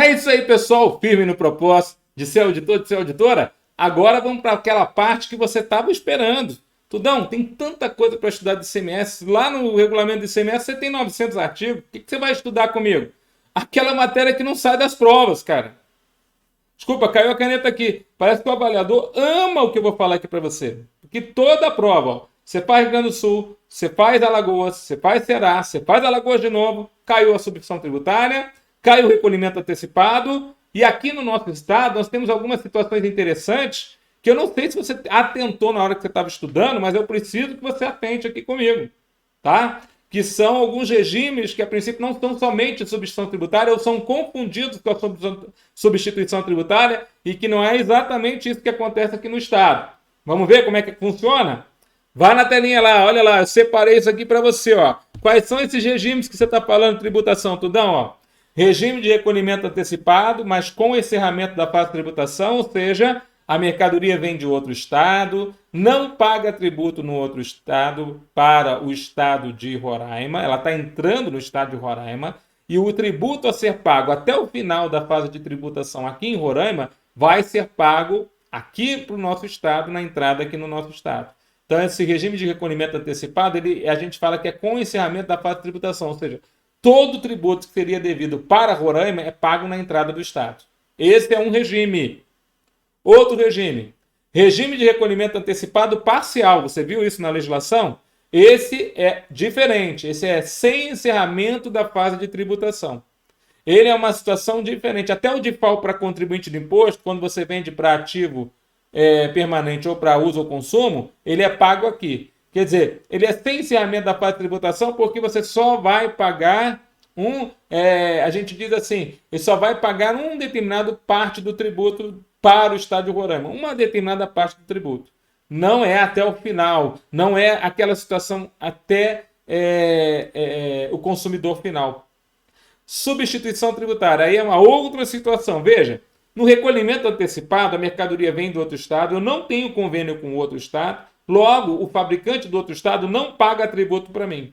É isso aí, pessoal, firme no propósito de ser auditor, de ser auditora. Agora vamos para aquela parte que você estava esperando. Tudão, tem tanta coisa para estudar de ICMS. Lá no regulamento do ICMS você tem 900 artigos. O que você vai estudar comigo? Aquela matéria que não sai das provas, cara. Desculpa, caiu a caneta aqui. Parece que o avaliador ama o que eu vou falar aqui para você. Porque toda a prova, ó, você faz Rio Grande do Sul, você faz Alagoas, você faz Ceará, você faz Alagoas de novo, caiu a substituição tributária, caiu o recolhimento antecipado, e aqui no nosso estado nós temos algumas situações interessantes que eu não sei se você atentou na hora que você estava estudando, mas eu preciso que você atente aqui comigo, tá? Que são alguns regimes que a princípio não são somente substituição tributária ou são confundidos com a substituição tributária e que não é exatamente isso que acontece aqui no estado. Vamos ver como é que funciona? Vai na telinha lá, olha lá, eu separei isso aqui para você, ó. Quais são esses regimes que você está falando de tributação, Tudão, ó? Regime de recolhimento antecipado, mas com encerramento da fase de tributação, ou seja, a mercadoria vem de outro estado, não paga tributo no outro estado para o estado de Roraima, ela está entrando no estado de Roraima, e o tributo a ser pago até o final da fase de tributação aqui em Roraima vai ser pago aqui para o nosso estado, na entrada aqui no nosso estado. Então, esse regime de recolhimento antecipado, a gente fala que é com o encerramento da fase de tributação, ou seja, todo tributo que seria devido para Roraima é pago na entrada do estado. Esse é um regime. Outro regime. Regime de recolhimento antecipado parcial. Você viu isso na legislação? Esse é diferente. Esse é sem encerramento da fase de tributação. Ele é uma situação diferente. Até o DIFAL para contribuinte de imposto, quando você vende para ativo permanente ou para uso ou consumo, ele é pago aqui. Quer dizer, ele é sem encerramento da fase de tributação porque você só vai pagar a gente diz assim, ele só vai pagar uma determinada parte do tributo para o estado de Roraima, uma determinada parte do tributo. Não é até o final, não é aquela situação até o consumidor final. Substituição tributária, aí é uma outra situação. Veja, no recolhimento antecipado, a mercadoria vem do outro estado, eu não tenho convênio com o outro estado, logo, o fabricante do outro estado não paga tributo para mim,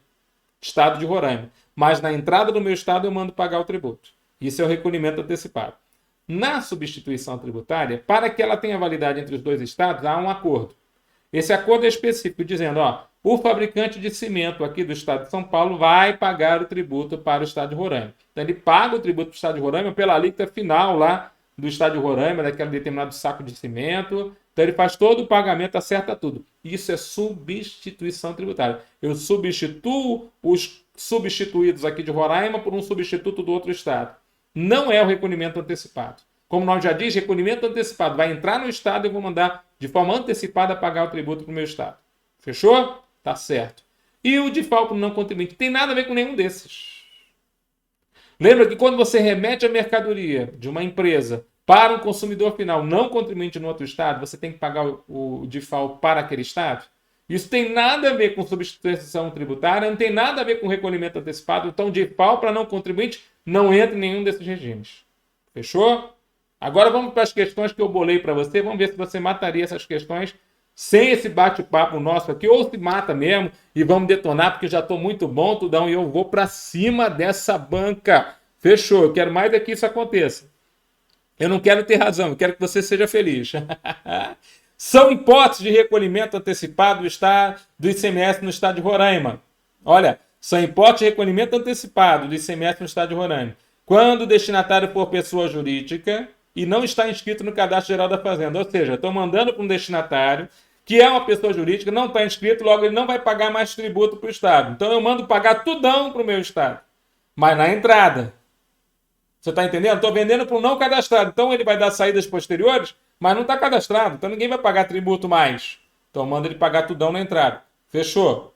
estado de Roraima. Mas na entrada do meu estado eu mando pagar o tributo. Isso é o recolhimento antecipado. Na substituição tributária, para que ela tenha validade entre os dois estados, há um acordo. Esse acordo é específico, dizendo, ó, o fabricante de cimento aqui do estado de São Paulo vai pagar o tributo para o estado de Roraima. Então ele paga o tributo para o estado de Roraima pela alíquota final lá do estado de Roraima, daquele determinado saco de cimento. Então ele faz todo o pagamento, acerta tudo. Isso é substituição tributária. Eu substituo os substituídos aqui de Roraima por um substituto do outro estado. Não é o recolhimento antecipado. Como nós já diz, recolhimento antecipado vai entrar no estado e eu vou mandar de forma antecipada pagar o tributo para o meu estado. Fechou? Tá certo. E o DIFAL para o não contribuinte tem nada a ver com nenhum desses. Lembra que quando você remete a mercadoria de uma empresa para um consumidor final não contribuinte no outro estado, você tem que pagar o DIFAL para aquele estado? Isso tem nada a ver com substituição tributária, não tem nada a ver com recolhimento antecipado. Então, DIFAL para não contribuinte não entra em nenhum desses regimes. Fechou? Agora vamos para as questões que eu bolei para você. Vamos ver se você mataria essas questões sem esse bate-papo nosso aqui, ou se mata mesmo e vamos detonar, porque já estou muito bom, Tudão, e eu vou para cima dessa banca. Fechou? Eu quero mais é que isso aconteça. Eu não quero ter razão, eu quero que você seja feliz. São hipóteses de recolhimento antecipado do ICMS no estado de Roraima. Olha, são hipóteses de recolhimento antecipado do ICMS no estado de Roraima. Quando o destinatário for pessoa jurídica e não está inscrito no Cadastro Geral da Fazenda. Ou seja, estou mandando para um destinatário que é uma pessoa jurídica, não está inscrito, logo ele não vai pagar mais tributo para o estado. Então eu mando pagar tudão para o meu estado. Mas na entrada. Você está entendendo? Estou vendendo para um não cadastrado. Então ele vai dar saídas posteriores, mas não está cadastrado. Então ninguém vai pagar tributo mais. Então manda ele pagar tudão na entrada. Fechou?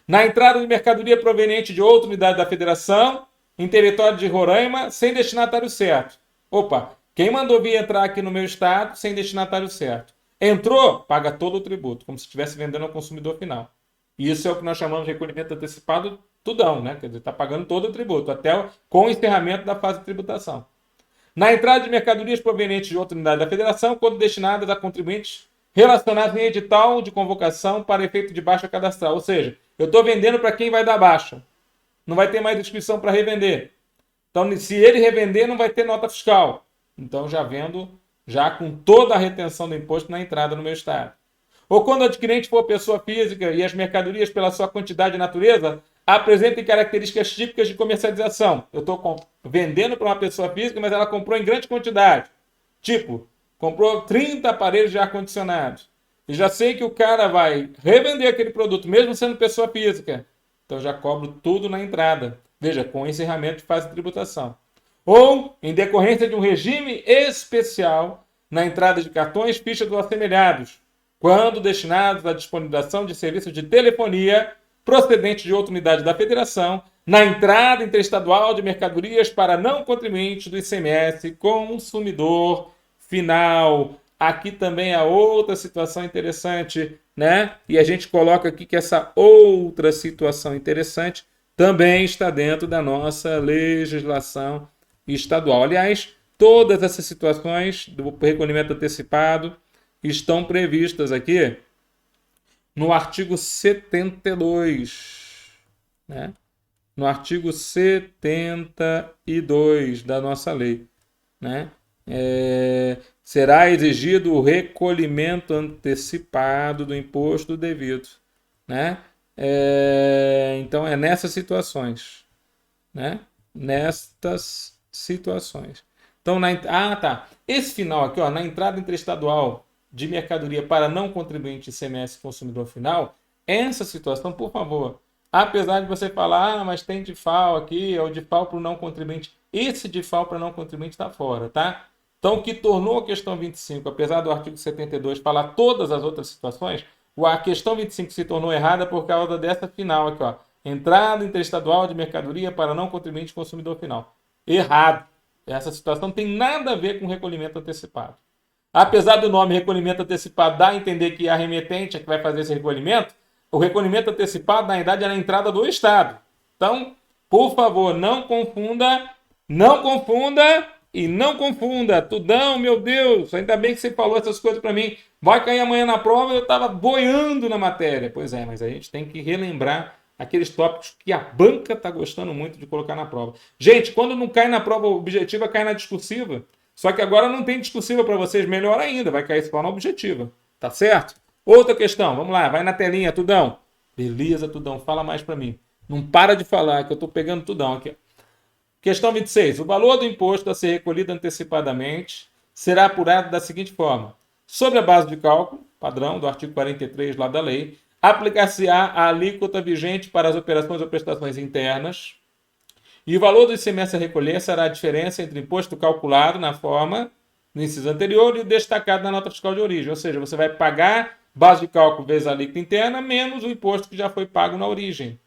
Na entrada de mercadoria proveniente de outra unidade da federação, em território de Roraima, sem destinatário certo. Opa, quem mandou vir entrar aqui no meu estado sem destinatário certo? Entrou, paga todo o tributo, como se estivesse vendendo ao consumidor final. Isso é o que nós chamamos de recolhimento antecipado tudão, né? Quer dizer, está pagando todo o tributo, até com o encerramento da fase de tributação. Na entrada de mercadorias provenientes de outra unidade da federação, quando destinadas a contribuintes relacionados em edital de convocação para efeito de baixa cadastral. Ou seja, eu estou vendendo para quem vai dar baixa. Não vai ter mais inscrição para revender. Então, se ele revender, não vai ter nota fiscal. Então, já vendo, já com toda a retenção do imposto na entrada no meu estado. Ou quando o adquirente for pessoa física e as mercadorias, pela sua quantidade e natureza, apresentem características típicas de comercialização. Eu estou vendendo para uma pessoa física, mas ela comprou em grande quantidade. Tipo, comprou 30 aparelhos de ar-condicionado. E já sei que o cara vai revender aquele produto, mesmo sendo pessoa física. Então já cobro tudo na entrada. Veja, com encerramento de fase de tributação. Ou, em decorrência de um regime especial na entrada de cartões, fichas ou assemelhados, quando destinados à disponibilização de serviços de telefonia procedente de outra unidade da federação, na entrada interestadual de mercadorias para não contribuintes do ICMS consumidor final. Aqui também há outra situação interessante, né? E a gente coloca aqui que essa outra situação interessante também está dentro da nossa legislação estadual. Aliás, todas essas situações do recolhimento antecipado estão previstas aqui no artigo 72, né? No artigo 72 da nossa lei, né? Será exigido o recolhimento antecipado do imposto devido, né? Então, é nessas situações, né? Nestas situações. Então, esse final aqui, ó, na entrada interestadual de mercadoria para não contribuinte ICMS consumidor final, essa situação, por favor, apesar de você falar, mas tem DIFAL aqui, é o DIFAL para o não contribuinte, esse DIFAL para não contribuinte está fora, tá? Então, o que tornou a questão 25, apesar do artigo 72 falar todas as outras situações, a questão 25 se tornou errada por causa dessa final aqui, ó. Entrada interestadual de mercadoria para não contribuinte consumidor final. Errado. Essa situação não tem nada a ver com recolhimento antecipado. Apesar do nome recolhimento antecipado dar a entender que a remetente é que vai fazer esse recolhimento, o recolhimento antecipado, na verdade, é na entrada do Estado. Então, por favor, não confunda e não confunda. Tudão, meu Deus, ainda bem que você falou essas coisas para mim. Vai cair amanhã na prova, eu estava boiando na matéria. Pois é, mas a gente tem que relembrar aqueles tópicos que a banca está gostando muito de colocar na prova. Gente, quando não cai na prova objetiva, cai na discursiva. Só que agora não tem discursiva para vocês, melhor ainda, vai cair só na objetiva. Tá certo? Outra questão, vamos lá, vai na telinha, Tudão. Beleza, Tudão, fala mais para mim. Não para de falar, que eu estou pegando Tudão aqui. Questão 26. O valor do imposto a ser recolhido antecipadamente será apurado da seguinte forma. Sobre a base de cálculo, padrão do artigo 43 lá da lei, aplicar-se-á a alíquota vigente para as operações ou prestações internas, e o valor do ICMS a recolher será a diferença entre o imposto calculado na forma, no inciso anterior, e o destacado na nota fiscal de origem. Ou seja, você vai pagar base de cálculo vezes a alíquota interna, menos o imposto que já foi pago na origem.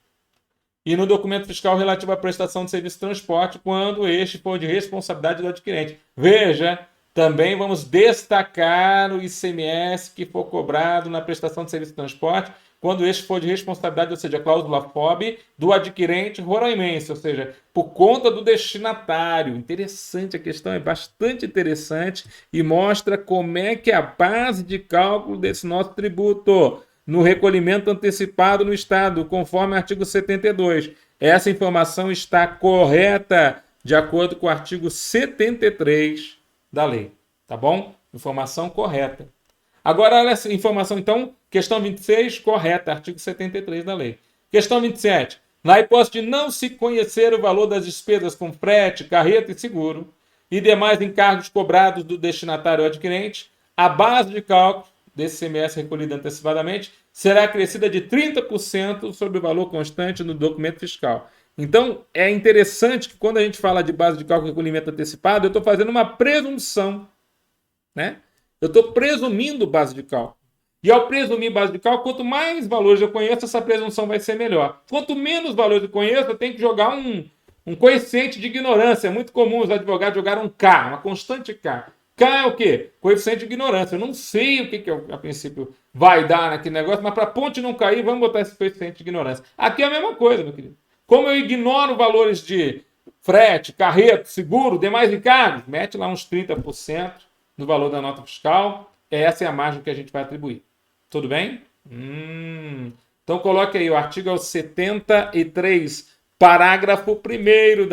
E no documento fiscal relativo à prestação de serviço de transporte, quando este for de responsabilidade do adquirente. Veja, também vamos destacar o ICMS que for cobrado na prestação de serviço de transporte, quando este for de responsabilidade, ou seja, a cláusula FOB, do adquirente roraimense, ou seja, por conta do destinatário. Interessante, a questão é bastante interessante e mostra como é que é a base de cálculo desse nosso tributo no recolhimento antecipado no Estado, conforme o artigo 72. Essa informação está correta de acordo com o artigo 73 da lei, tá bom? Informação correta. Agora, olha essa informação, então, questão 26, correta, artigo 73 da lei. Questão 27. Na hipótese de não se conhecer o valor das despesas com frete, carreta e seguro e demais encargos cobrados do destinatário ou adquirente, a base de cálculo desse ICMS recolhido antecipadamente será acrescida de 30% sobre o valor constante no documento fiscal. Então, é interessante que quando a gente fala de base de cálculo e recolhimento antecipado, eu estou fazendo uma presunção, né? Eu estou presumindo base de cálculo. E ao presumir base de cálculo, quanto mais valores eu conheço, essa presunção vai ser melhor. Quanto menos valores eu conheço, eu tenho que jogar um coeficiente de ignorância. É muito comum os advogados jogarem um K, uma constante K. K é o quê? Coeficiente de ignorância. Eu não sei o que a princípio vai dar naquele negócio, mas para a ponte não cair, vamos botar esse coeficiente de ignorância. Aqui é a mesma coisa, meu querido. Como eu ignoro valores de frete, carreto, seguro, demais encargos, mete lá uns 30% no valor da nota fiscal. Essa é a margem que a gente vai atribuir. Tudo bem? Então coloque aí, o artigo 73 Parágrafo 1º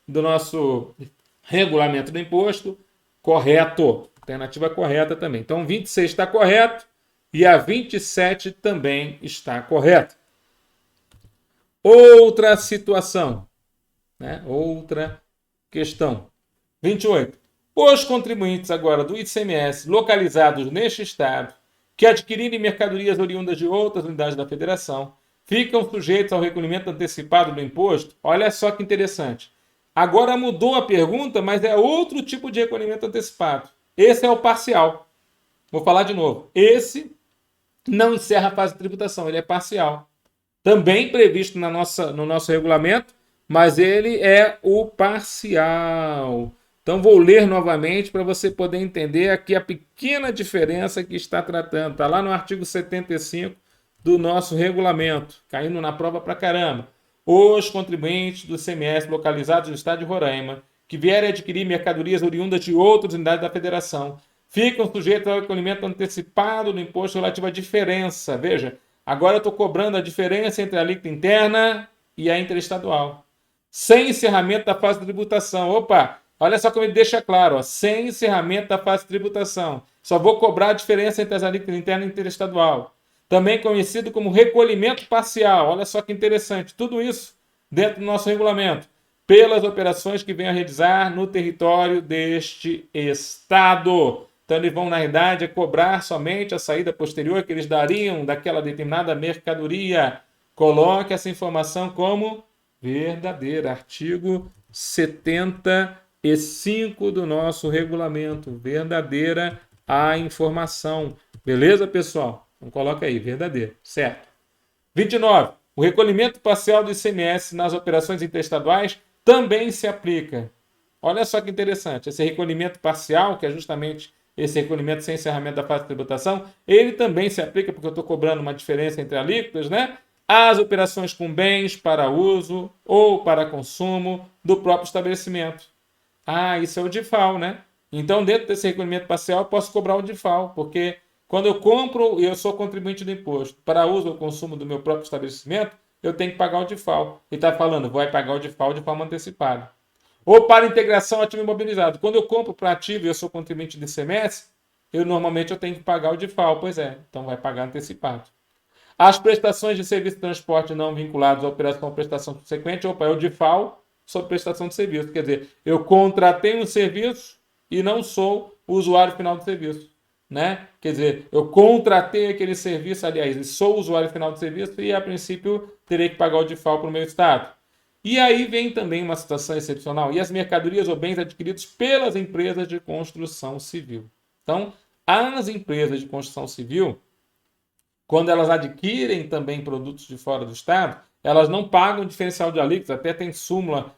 do nosso regulamento do imposto, correto. Alternativa correta também. Então, 26 está correto e a 27 também está correta. Outra situação, né? Outra questão. 28. Os contribuintes agora do ICMS localizados neste estado que adquirirem mercadorias oriundas de outras unidades da federação ficam sujeitos ao recolhimento antecipado do imposto. Olha só que interessante. Agora mudou a pergunta, mas é outro tipo de recolhimento antecipado. Esse é o parcial. Vou falar de novo. Esse não encerra a fase de tributação, ele é parcial. Também previsto no nosso regulamento, mas ele é o parcial. Então, vou ler novamente para você poder entender aqui a pequena diferença que está tratando. Está lá no artigo 75 do nosso regulamento, caindo na prova pra caramba. Os contribuintes do ICMS localizados no estado de Roraima, que vierem adquirir mercadorias oriundas de outras unidades da federação, ficam sujeitos ao recolhimento antecipado do imposto relativo à diferença. Veja, agora eu estou cobrando a diferença entre a alíquota interna e a interestadual. Sem encerramento da fase de tributação. Opa, olha só como ele deixa claro, ó, sem encerramento da fase de tributação. Só vou cobrar a diferença entre as alíquotas interna e interestadual. Também conhecido como recolhimento parcial. Olha só que interessante. Tudo isso dentro do nosso regulamento. Pelas operações que venham a realizar no território deste estado. Então, eles vão, na verdade, cobrar somente a saída posterior que eles dariam daquela determinada mercadoria. Coloque essa informação como verdadeira. Artigo 75 do nosso regulamento. Verdadeira a informação. Beleza, pessoal? Então, coloca aí, verdadeiro. Certo. 29. O recolhimento parcial do ICMS nas operações interestaduais também se aplica. Olha só que interessante. Esse recolhimento parcial, que é justamente esse recolhimento sem encerramento da fase de tributação, ele também se aplica, porque eu estou cobrando uma diferença entre alíquotas, né? Às operações com bens para uso ou para consumo do próprio estabelecimento. Ah, isso é o DIFAL, né? Então, dentro desse recolhimento parcial, eu posso cobrar o DIFAL, porque quando eu compro e eu sou contribuinte do imposto para uso ou consumo do meu próprio estabelecimento, eu tenho que pagar o DIFAL. E está falando, vai pagar o DIFAL de forma antecipada. Ou para integração ativo imobilizado. Quando eu compro para ativo e eu sou contribuinte do ICMS, normalmente eu tenho que pagar o DIFAL. Pois é, então vai pagar antecipado. As prestações de serviço de transporte não vinculados à operação ou prestação subsequente, é o DIFAL sobre prestação de serviço. Quer dizer, eu contratei um serviço e não sou o usuário final do serviço. Né? Quer dizer, eu contratei aquele serviço, aliás, e sou o usuário final do serviço e, a princípio, terei que pagar o DIFAL para o meu estado. E aí vem também uma situação excepcional. E as mercadorias ou bens adquiridos pelas empresas de construção civil. Então, as empresas de construção civil, quando elas adquirem também produtos de fora do estado, elas não pagam diferencial de alíquotas, até tem súmula,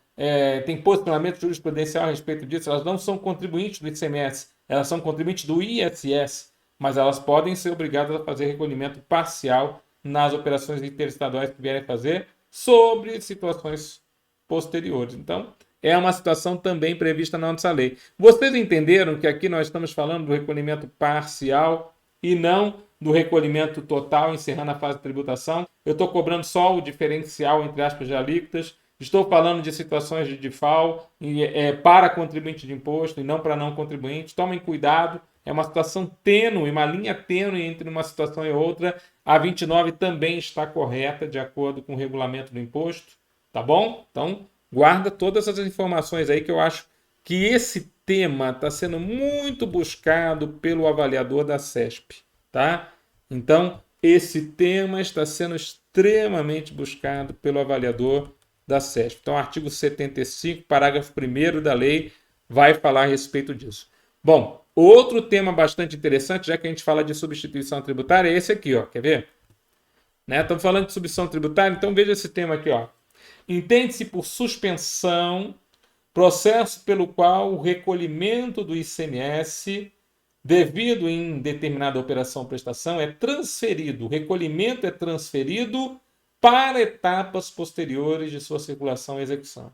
tem posicionamento jurisprudencial a respeito disso, elas não são contribuintes do ICMS, elas são contribuintes do ISS, mas elas podem ser obrigadas a fazer recolhimento parcial nas operações interestaduais que vierem fazer sobre situações posteriores. Então, é uma situação também prevista na nossa lei. Vocês entenderam que aqui nós estamos falando do recolhimento parcial e não do recolhimento total, encerrando a fase de tributação? Eu estou cobrando só o diferencial, entre aspas, de alíquotas. Estou falando de situações de DIFAL para contribuinte de imposto e não para não contribuinte. Tomem cuidado, é uma situação tênue, uma linha tênue entre uma situação e outra. A 29 também está correta, de acordo com o regulamento do imposto. Tá bom? Então, guarda todas essas informações aí, que eu acho que esse tema está sendo muito buscado pelo avaliador da CESP. Tá? Então, esse tema está sendo extremamente buscado pelo avaliador da CESP. Então, o artigo 75, parágrafo 1º da lei, vai falar a respeito disso. Bom, outro tema bastante interessante, já que a gente fala de substituição tributária, é esse aqui, ó. Quer ver? Né? Estamos falando de substituição tributária, então veja esse tema aqui, ó. Entende-se por suspensão processo pelo qual o recolhimento do ICMS devido em determinada operação ou prestação é transferido, o recolhimento é transferido para etapas posteriores de sua circulação e execução.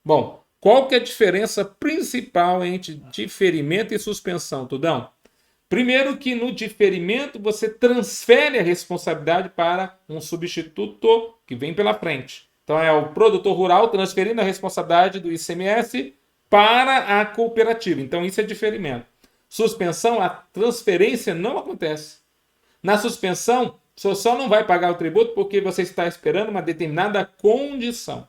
Bom, qual que é a diferença principal entre diferimento e suspensão, Tudão? Primeiro que no diferimento você transfere a responsabilidade para um substituto que vem pela frente. Então, é o produtor rural transferindo a responsabilidade do ICMS para a cooperativa. Então, isso é diferimento. Suspensão, a transferência não acontece. Na suspensão, você só não vai pagar o tributo porque você está esperando uma determinada condição.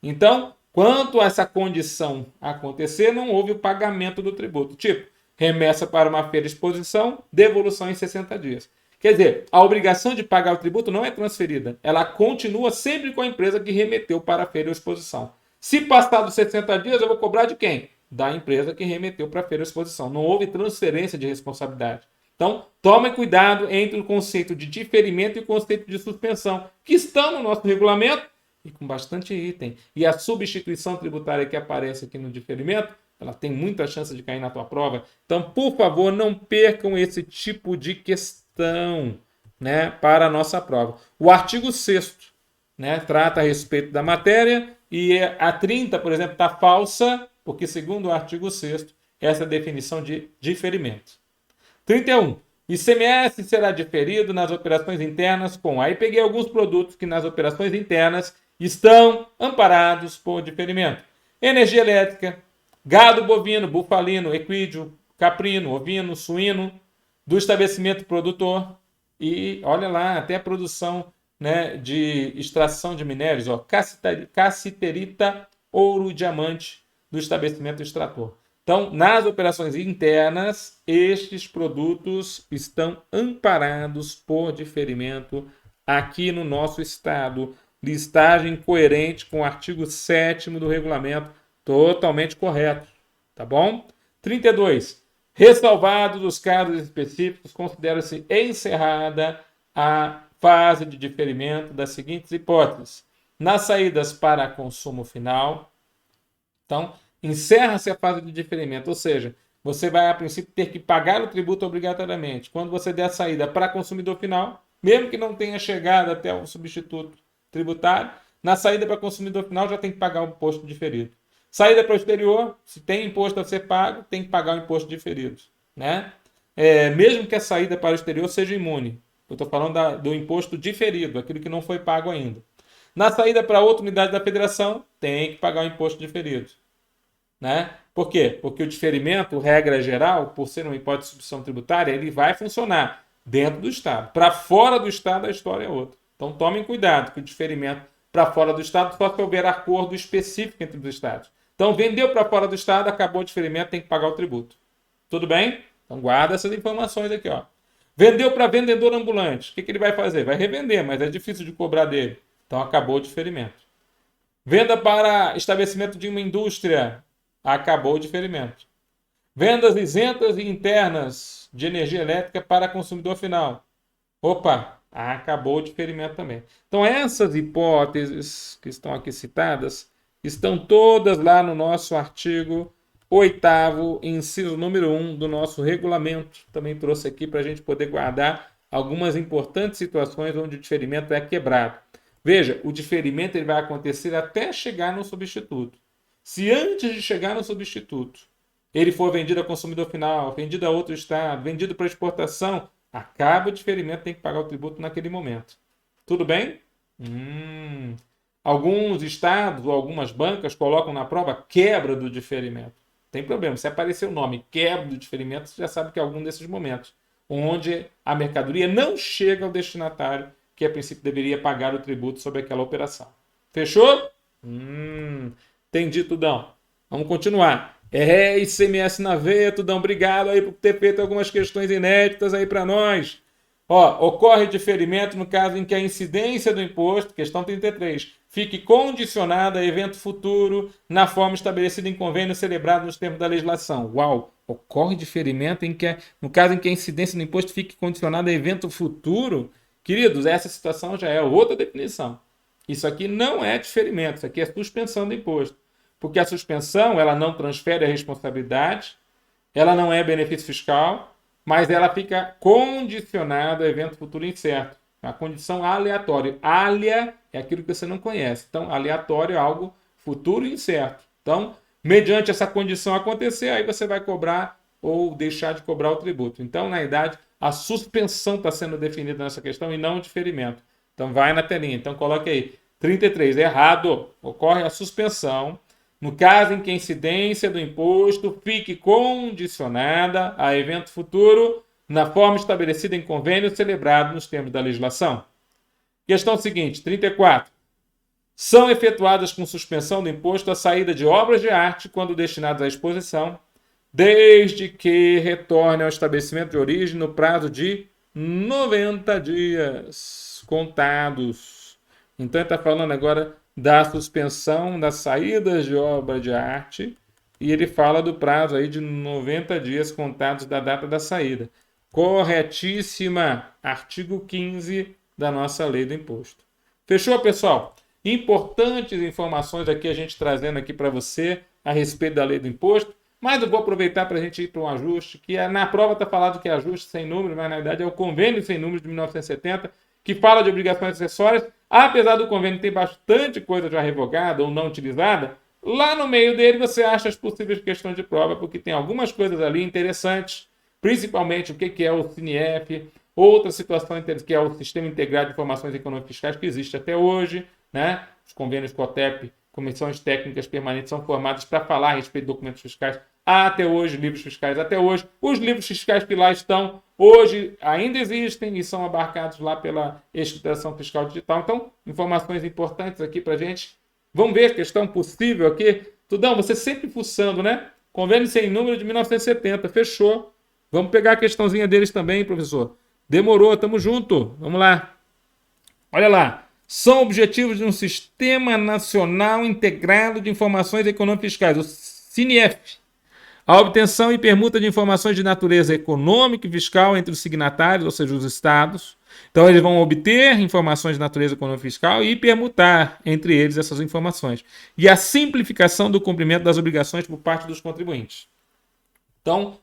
Então, quanto a essa condição acontecer, não houve o pagamento do tributo. Tipo, remessa para uma feira de exposição, devolução em 60 dias. Quer dizer, a obrigação de pagar o tributo não é transferida. Ela continua sempre com a empresa que remeteu para a feira ou exposição. Se passar dos 60 dias, eu vou cobrar de quem? Da empresa que remeteu para a feira ou exposição. Não houve transferência de responsabilidade. Então, tome cuidado entre o conceito de diferimento e o conceito de suspensão, que estão no nosso regulamento e com bastante item. E a substituição tributária que aparece aqui no diferimento, ela tem muita chance de cair na tua prova. Então, por favor, não percam esse tipo de questão, né, para a nossa prova. O artigo 6º, né, trata a respeito da matéria e a 30, por exemplo, está falsa, porque segundo o artigo 6º, essa é a definição de diferimento. 31. ICMS será diferido nas operações internas com... Aí peguei alguns produtos que nas operações internas estão amparados por diferimento. Energia elétrica, gado bovino, bufalino, equídeo, caprino, ovino, suíno, do estabelecimento produtor e, olha lá, até a produção, né, de extração de minérios, ó, cassiterita, ouro, diamante, do estabelecimento extrator. Então, nas operações internas, estes produtos estão amparados por diferimento aqui no nosso estado. Listagem coerente com o artigo 7º do regulamento, totalmente correto, tá bom? 32. Ressalvados os casos específicos, considera-se encerrada a fase de diferimento das seguintes hipóteses. Nas saídas para consumo final, então, encerra-se a fase de diferimento, ou seja, você vai, a princípio, ter que pagar o tributo obrigatoriamente. Quando você der a saída para consumidor final, mesmo que não tenha chegado até o substituto tributário, na saída para consumidor final já tem que pagar o imposto diferido. Saída para o exterior, se tem imposto a ser pago, tem que pagar o imposto diferido, né? Mesmo que a saída para o exterior seja imune. Eu estou falando do imposto diferido, aquilo que não foi pago ainda. Na saída para outra unidade da federação, tem que pagar o imposto diferido, né? Por quê? Porque o diferimento, regra geral, por ser uma hipótese de substituição tributária, ele vai funcionar dentro do Estado. Para fora do Estado, a história é outra. Então, tomem cuidado que o diferimento para fora do Estado só se houver acordo específico entre os Estados. Então, vendeu para fora do Estado, acabou o diferimento, tem que pagar o tributo. Tudo bem? Então, guarda essas informações aqui, ó. Vendeu para vendedor ambulante. O que ele vai fazer? Vai revender, mas é difícil de cobrar dele. Então, acabou o diferimento. Venda para estabelecimento de uma indústria. Acabou o diferimento. Vendas isentas e internas de energia elétrica para consumidor final. Opa, acabou o diferimento também. Então, essas hipóteses que estão aqui citadas estão todas lá no nosso artigo 8º, inciso número 1 do nosso regulamento. Também trouxe aqui para a gente poder guardar algumas importantes situações onde o diferimento é quebrado. Veja, o diferimento ele vai acontecer até chegar no substituto. Se antes de chegar no substituto, ele for vendido a consumidor final, vendido a outro estado, vendido para exportação, acaba o diferimento, tem que pagar o tributo naquele momento. Tudo bem? Alguns estados ou algumas bancas colocam na prova quebra do diferimento. Tem problema, se aparecer o nome quebra do diferimento, você já sabe que é algum desses momentos, onde a mercadoria não chega ao destinatário, que a princípio deveria pagar o tributo sobre aquela operação. Fechou? Entendi, Tudão. Vamos continuar. ICMS na veia, Tudão. Obrigado aí por ter feito algumas questões inéditas aí para nós. Ocorre diferimento no caso em que a incidência do imposto, questão 33, fique condicionada a evento futuro na forma estabelecida em convênio celebrado nos termos da legislação. Uau! Ocorre diferimento no caso em que a incidência do imposto fique condicionada a evento futuro? Queridos, essa situação já é outra definição. Isso aqui não é diferimento, isso aqui é suspensão do imposto. Porque a suspensão, ela não transfere a responsabilidade, ela não é benefício fiscal, mas ela fica condicionada a evento futuro incerto. A condição aleatória. Alia é aquilo que você não conhece. Então, aleatório é algo futuro e incerto. Então, mediante essa condição acontecer, aí você vai cobrar ou deixar de cobrar o tributo. Então, na verdade, a suspensão está sendo definida nessa questão e não o diferimento. Então, vai na telinha. Então, coloque aí 33, errado. Ocorre a suspensão no caso em que a incidência do imposto fique condicionada a evento futuro na forma estabelecida em convênio celebrado nos termos da legislação. Questão seguinte, 34. São efetuadas com suspensão do imposto a saída de obras de arte quando destinadas à exposição, desde que retorne ao estabelecimento de origem no prazo de 90 dias contados. Então, ele está falando agora da suspensão das saídas de obra de arte e ele fala do prazo aí de 90 dias contados da data da saída. Corretíssima, artigo 15 da nossa lei do imposto. Fechou, pessoal? Importantes informações aqui a gente trazendo aqui para você a respeito da lei do imposto, mas eu vou aproveitar para a gente ir para um ajuste, que na prova está falado que é ajuste sem número, mas na verdade é o convênio sem número de 1970, que fala de obrigações acessórias. Apesar do convênio ter bastante coisa já revogada ou não utilizada, lá no meio dele você acha as possíveis questões de prova, porque tem algumas coisas ali interessantes, principalmente o que é o CINIEF, outra situação que é o Sistema Integrado de Informações Econômicas e Fiscais, que existe até hoje, né? Os convênios COTEP, Comissões Técnicas Permanentes, são formados para falar a respeito de documentos fiscais até hoje, livros fiscais até hoje. Os livros fiscais que lá estão, hoje ainda existem e são abarcados lá pela escrituração fiscal digital. Então, informações importantes aqui para a gente. Vamos ver a questão possível aqui. Tudão, você sempre fuçando, né? Convênio sem número de 1970, fechou. Vamos pegar a questãozinha deles também, professor. Demorou, tamo junto. Vamos lá. Olha lá. São objetivos de um Sistema Nacional Integrado de Informações Econômicas e Fiscais, o CINIEF. A obtenção e permuta de informações de natureza econômica e fiscal entre os signatários, ou seja, os estados. Então, eles vão obter informações de natureza econômica e fiscal e permutar entre eles essas informações. E a simplificação do cumprimento das obrigações por parte dos contribuintes. Então,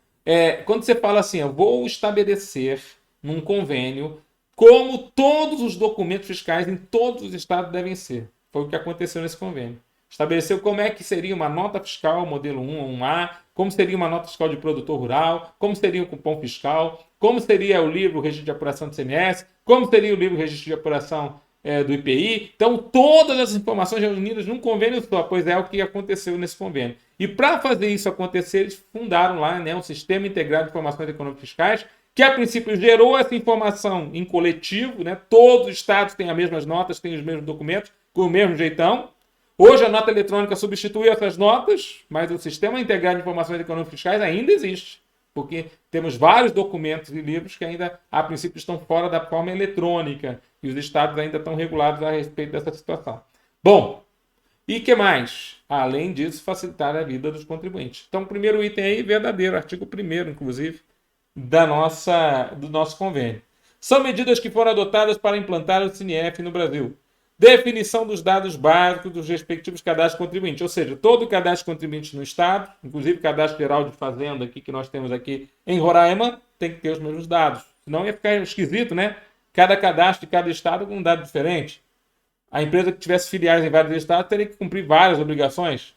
quando você fala assim, eu vou estabelecer num convênio como todos os documentos fiscais em todos os estados devem ser. Foi o que aconteceu nesse convênio. Estabeleceu como é que seria uma nota fiscal modelo 1 ou 1A, como seria uma nota fiscal de produtor rural, como seria o cupom fiscal, como seria o livro registro de apuração do CMS, como seria o livro registro de apuração do IPI. Então, todas as informações reunidas num convênio só, pois é o que aconteceu nesse convênio. E para fazer isso acontecer, eles fundaram lá, né, um Sistema Integrado de Informações Econômicas e Fiscais, que a princípio gerou essa informação em coletivo, né? Todos os estados têm as mesmas notas, têm os mesmos documentos, com o mesmo jeitão. Hoje a nota eletrônica substituiu essas notas, mas o Sistema Integrado de Informações Econômicas e Fiscais ainda existe, porque temos vários documentos e livros que ainda, a princípio, estão fora da forma eletrônica, e os estados ainda estão regulados a respeito dessa situação. Bom, e o que mais? Além disso, facilitar a vida dos contribuintes. Então, o primeiro item aí, verdadeiro, artigo 1º, inclusive, do nosso convênio. São medidas que foram adotadas para implantar o CINIEF no Brasil. Definição dos dados básicos dos respectivos cadastros contribuintes, ou seja, todo o cadastro contribuinte no Estado, inclusive o cadastro geral de fazenda aqui, que nós temos aqui em Roraima, tem que ter os mesmos dados. Senão ia ficar esquisito, né? Cada cadastro de cada estado com um dado diferente. A empresa que tivesse filiais em vários estados teria que cumprir várias obrigações.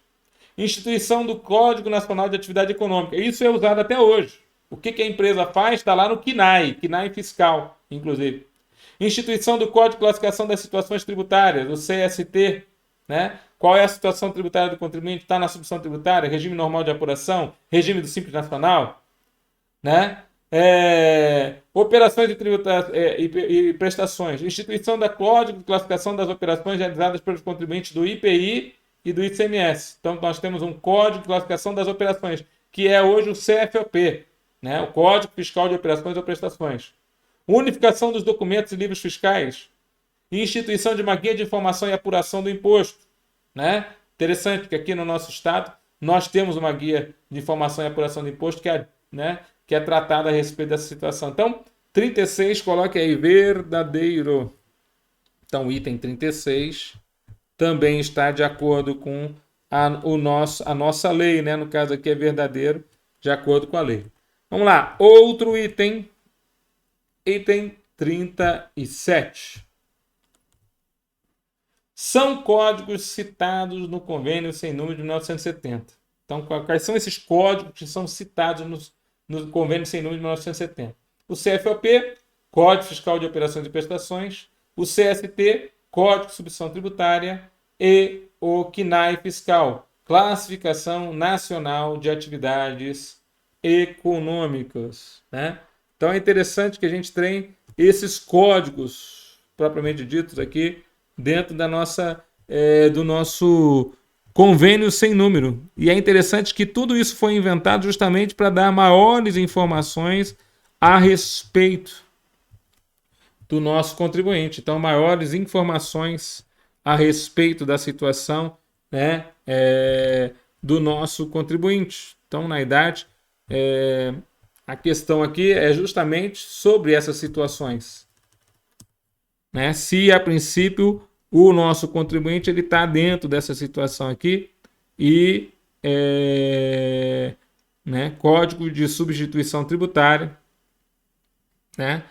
Instituição do Código Nacional de Atividade Econômica. Isso é usado até hoje. O que a empresa faz está lá no CNAE, CNAE fiscal, inclusive. Instituição do Código de Classificação das Situações Tributárias, o CST, né? Qual é a situação tributária do contribuinte? Está na substituição tributária, regime normal de apuração, regime do Simples Nacional, né? Operações de tributação e prestações. Instituição da Código de Classificação das Operações realizadas pelos contribuintes do IPI e do ICMS. Então, nós temos um Código de Classificação das Operações, que é hoje o CFOP, né? O Código Fiscal de Operações ou Prestações. Unificação dos documentos e livros fiscais. E instituição de uma guia de informação e apuração do imposto, né? Interessante que aqui no nosso estado nós temos uma guia de informação e apuração do imposto que é tratada a respeito dessa situação. Então, 36, coloque aí, verdadeiro. Então, o item 36 também está de acordo com a nossa lei, né? No caso aqui é verdadeiro, de acordo com a lei. Vamos lá, outro item. Item 37. São códigos citados no convênio sem número de 1970. Então, quais são esses códigos que são citados no convênio sem número de 1970? O CFOP, Código Fiscal de Operações e Prestações. O CST, Código de Substituição Tributária e o CNAE Fiscal, Classificação Nacional de Atividades Econômicas, né? Então é interessante que a gente tenha esses códigos propriamente ditos aqui dentro da do nosso convênio sem número. E é interessante que tudo isso foi inventado justamente para dar maiores informações a respeito do nosso contribuinte. Então, maiores informações a respeito da situação, né, do nosso contribuinte. Então, na idade, a questão aqui é justamente sobre essas situações, né? Se, a princípio, o nosso contribuinte está dentro dessa situação aqui e né, Código de Substituição Tributária, né?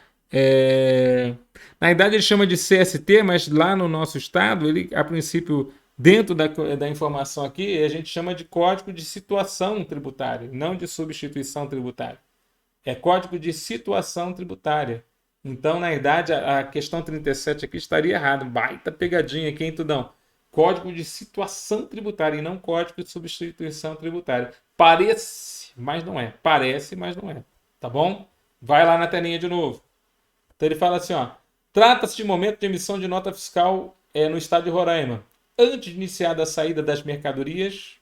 Na verdade, ele chama de CST, mas lá no nosso estado, ele, a princípio, dentro da informação aqui, a gente chama de Código de Situação Tributária, não de Substituição Tributária. É Código de Situação Tributária. Então, na verdade, a questão 37 aqui estaria errada. Baita pegadinha aqui, hein, Tudão? Código de Situação Tributária e não Código de Substituição Tributária. Parece, mas não é. Parece, mas não é. Tá bom? Vai lá na telinha de novo. Então ele fala assim, ó, trata-se de momento de emissão de nota fiscal no estado de Roraima, antes de iniciar a saída das mercadorias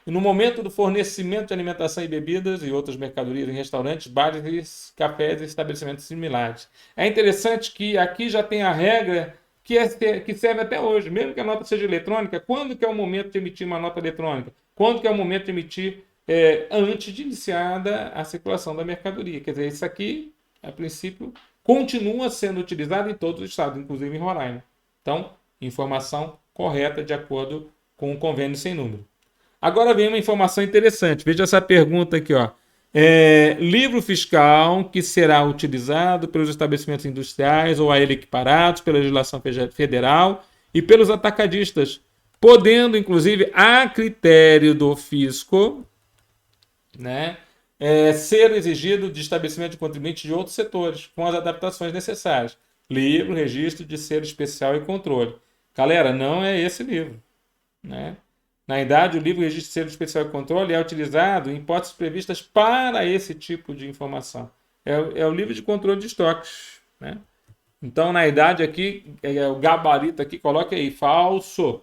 e no momento do fornecimento de alimentação e bebidas e outras mercadorias em restaurantes, bares, cafés e estabelecimentos similares. É interessante que aqui já tem a regra que serve até hoje, mesmo que a nota seja eletrônica, quando que é o momento de emitir uma nota eletrônica? Quando que é o momento de emitir antes de iniciada a circulação da mercadoria? Quer dizer, isso aqui, a princípio, continua sendo utilizado em todos os estados, inclusive em Roraima. Então, informação correta de acordo com o convênio sem número. Agora vem uma informação interessante. Veja essa pergunta aqui, ó. Livro fiscal que será utilizado pelos estabelecimentos industriais ou a ele equiparados pela legislação federal e pelos atacadistas, podendo, inclusive, a critério do fisco, né, ser exigido de estabelecimento de contribuinte de outros setores, com as adaptações necessárias. Livro, registro de selo especial e controle. Galera, não é esse livro, né? Na verdade, o livro Registro de Selo Especial e Controle é utilizado em hipóteses previstas para esse tipo de informação. É o livro de controle de estoques, né? Então, na verdade, aqui, o gabarito aqui, coloca aí, falso.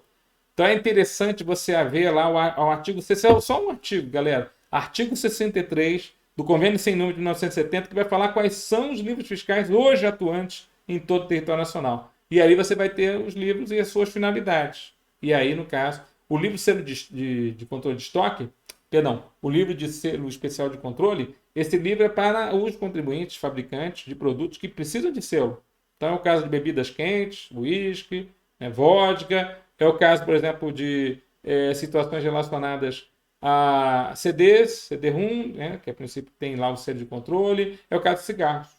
Então, é interessante você ver lá o artigo, só um artigo, galera. Artigo 63 do Convênio Sem Número de 1970, que vai falar quais são os livros fiscais hoje atuantes em todo o território nacional. E aí você vai ter os livros e as suas finalidades. E aí, no caso, o livro de selo de controle de estoque, o livro de selo especial de controle, esse livro é para os contribuintes, fabricantes de produtos que precisam de selo. Então, é o caso de bebidas quentes, uísque, vodka, é o caso, por exemplo, de situações relacionadas a CDs, CD-ROM, que a princípio tem lá o selo de controle, é o caso de cigarros.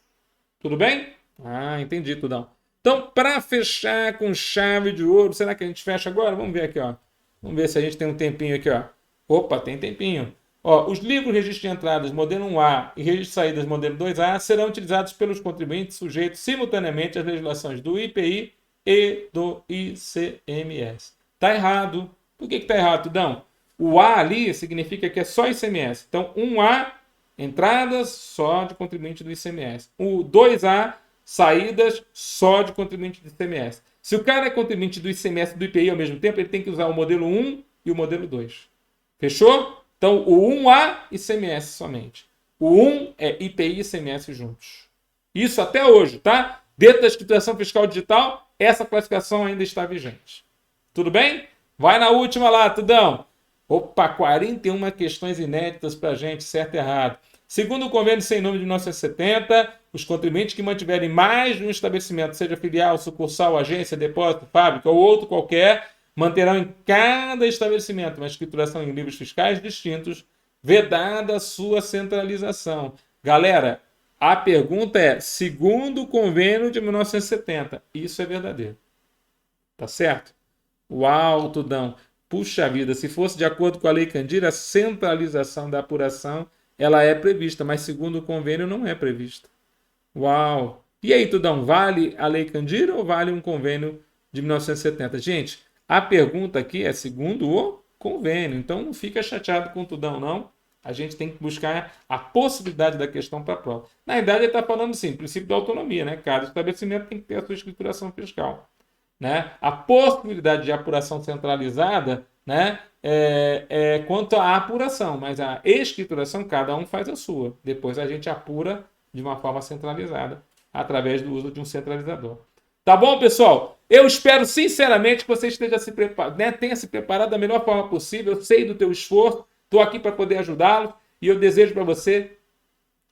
Tudo bem? Ah, entendi, Tudão. Então, para fechar com chave de ouro, será que a gente fecha agora? Vamos ver aqui, ó. Vamos ver se a gente tem um tempinho aqui, ó. Opa, tem tempinho. Ó, os livros registro de entradas modelo 1A e registro de saídas modelo 2A serão utilizados pelos contribuintes sujeitos simultaneamente às legislações do IPI e do ICMS. Tá errado. Por que tá errado, Tudão? O A ali significa que é só ICMS. Então, 1A, entradas só de contribuinte do ICMS. O 2A, saídas só de contribuinte do ICMS. Se o cara é contribuinte do ICMS e do IPI ao mesmo tempo, ele tem que usar o modelo 1 e o modelo 2. Fechou? Então, o 1A, ICMS somente. O 1 é IPI e ICMS juntos. Isso até hoje, tá? Dentro da escrituração fiscal digital, essa classificação ainda está vigente. Tudo bem? Vai na última lá, Tudão. Opa, 41 questões inéditas para a gente, certo e errado. Segundo o Convênio Sem Número de 1970, os contribuintes que mantiverem mais de um estabelecimento, seja filial, sucursal, agência, depósito, fábrica ou outro qualquer, manterão em cada estabelecimento uma escrituração em livros fiscais distintos, vedada a sua centralização. Galera, a pergunta é, segundo o Convênio de 1970, isso é verdadeiro. Tá certo? Uau, Tudão. Puxa vida, se fosse de acordo com a Lei Candir, a centralização da apuração ela é prevista, mas segundo o convênio não é prevista. Uau! E aí, Tudão, vale a Lei Candir ou vale um convênio de 1970. Gente, a pergunta aqui é segundo o convênio, então não fica chateado com o Tudão, não. A gente tem que buscar a possibilidade da questão para a prova. Na verdade, ele está falando assim, princípio da autonomia, né? Cada estabelecimento tem que ter a sua escrituração fiscal. Né? A possibilidade de apuração centralizada, né, quanto à apuração, mas a escrituração, cada um faz a sua. Depois a gente apura de uma forma centralizada, através do uso de um centralizador. Tá bom, pessoal? Eu espero sinceramente que você esteja se preparado, né? Tenha se preparado da melhor forma possível. Eu sei do teu esforço, estou aqui para poder ajudá-lo e eu desejo para você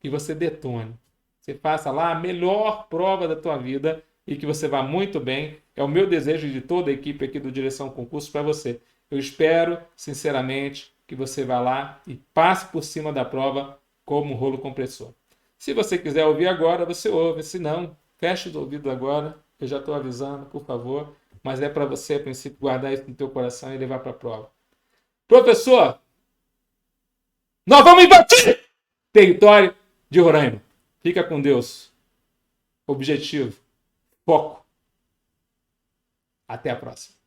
que você detone. Você faça lá a melhor prova da tua vida e que você vá muito bem. É o meu desejo de toda a equipe aqui do Direção Concurso para você. Eu espero, sinceramente, que você vá lá e passe por cima da prova como um rolo compressor. Se você quiser ouvir agora, você ouve. Se não, feche os ouvidos agora. Eu já estou avisando, por favor. Mas é para você, a princípio, guardar isso no teu coração e levar para a prova. Professor, nós vamos invadir território de Roraima. Fica com Deus. Objetivo. Foco. Até a próxima.